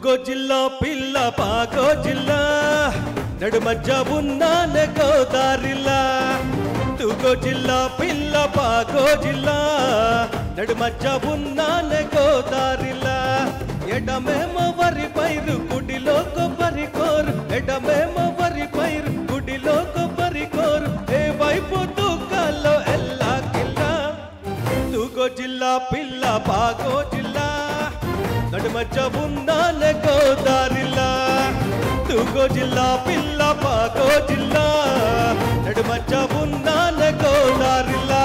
తూకో జిల్లా పిల్ల పాకో జిల్లా నడుమజ్జ ఉన్నానే గోదారిలా తూకో జిల్లా పిల్ల పాకో జిల్లా నడుమజ్జ ఉన్నానే గోదారిలా ఎడమేమో వరి పైరు గుడిలో కొబ్బరి కోరు ఎడమేమో వరి పైరు గుడిలో కొబ్బరి కోరు ఏ వైపు తూకాలో ఎల్లా కిల్లా తూకో జిల్లా పిల్ల పాకో జిల్లా నడుమజ్జ ఉన్నానే గోదారిలా తూకో జిల్లా పిల్ల పాకో జిల్లా నడుమజ్జ ఉన్నానే గోదారిలా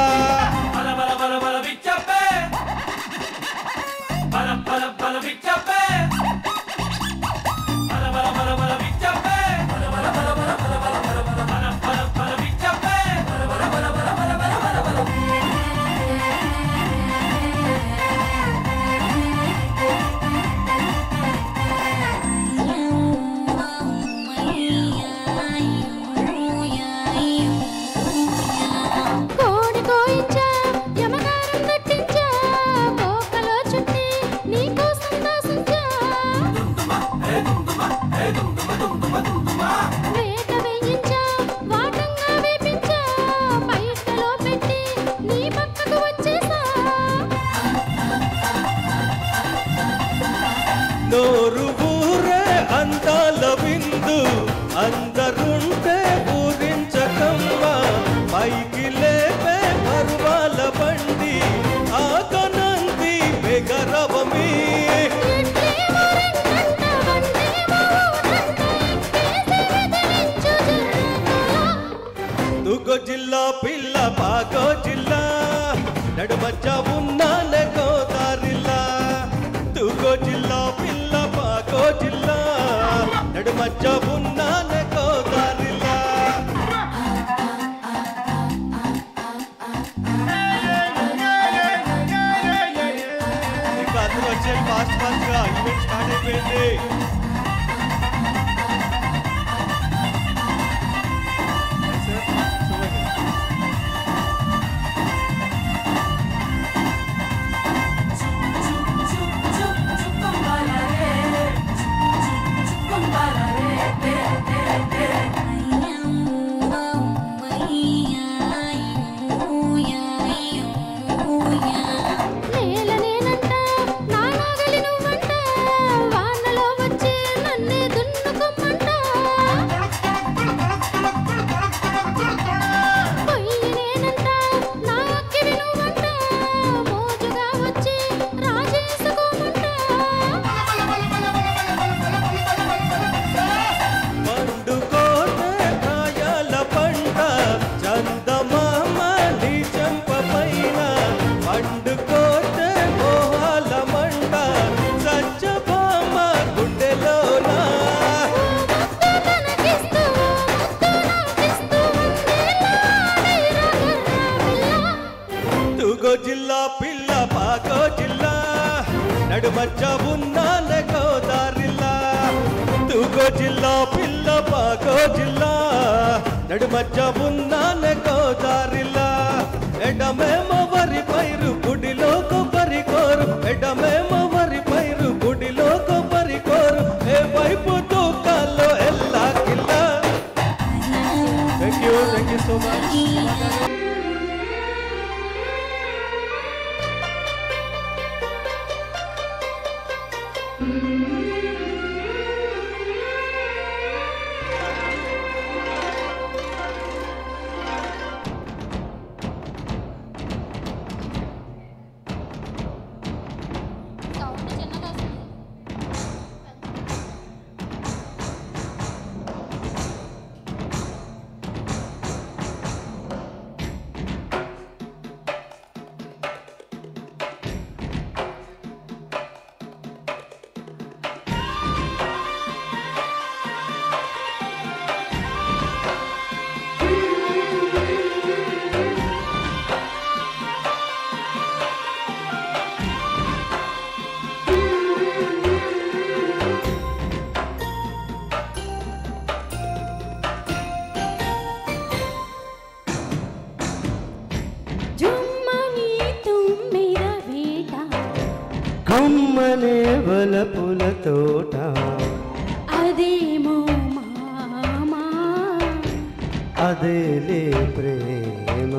నోరు ఊరే అందాల విందు అందరుంటే ఊరించకమ్మ పైకి లేపే పర్వాల బండి ఆకనంది బెగరవమి తూకో జిల్లా పిల్ల పాకో జిల్లా నడుమజ్జ ఉన్నానే గోదారిలా తూకో జిల్లా పిల్ల పాకో జిల్లా నడుమజ్జ ఉన్నానే గోదారిలా ఇంకా అందరూ వచ్చేది ఫాస్ట్ గా ఈవెంట్ స్టార్ట్ అయిపోయింది తూకో జిల్లా పిల్ల పాకో జిల్లా నడుమజ్జ ఉన్నానే గోదారిలా తూకో జిల్లా పిల్ల పాకో జిల్లా నడుమజ్జ ఉన్నానే గోదారిలా ఎడమేమో వరి పైరు గుడిలో కొబ్బరి కోరు ఎడమేమో వరి పైరు గుడిలో కొబ్బరి కోరు ఏ వైపు తూకాలో ఎల్లా కిల్లా థ్యాంక్ యూ సో మచ్ వలపుల తోట అదేమో మామా అదేలే ప్రేమ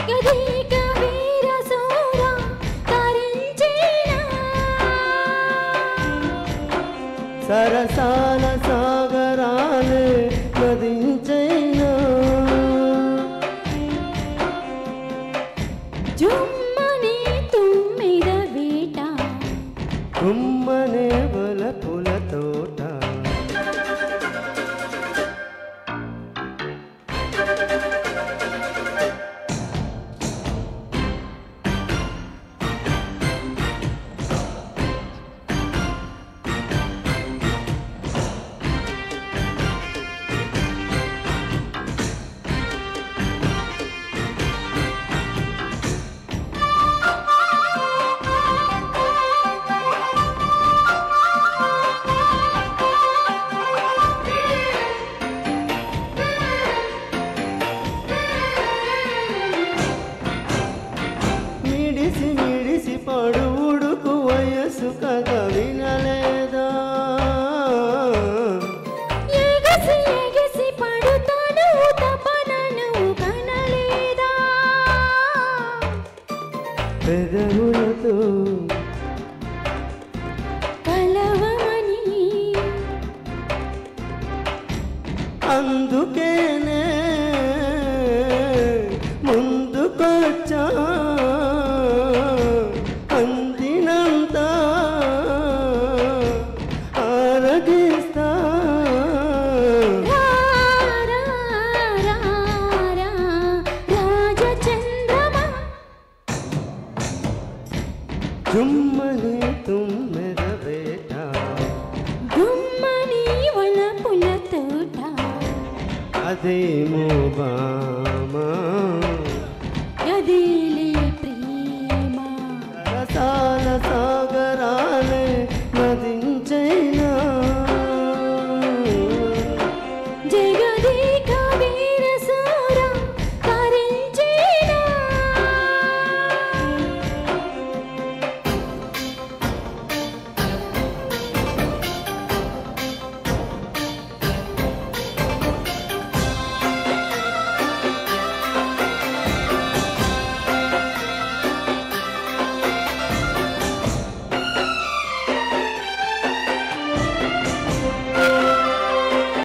గదిక వీర సూర తరించేనా సరసాల సాగరాలే నదించైనా జుమ్మని తుమ్మిద వీట గుమ్మనే వలపుల తోట మిడిసి పడుడుకు వయసు కథ వినలేదా ఎగసి ఎగసి పడుతాను తపనను కనలేదా పెదవు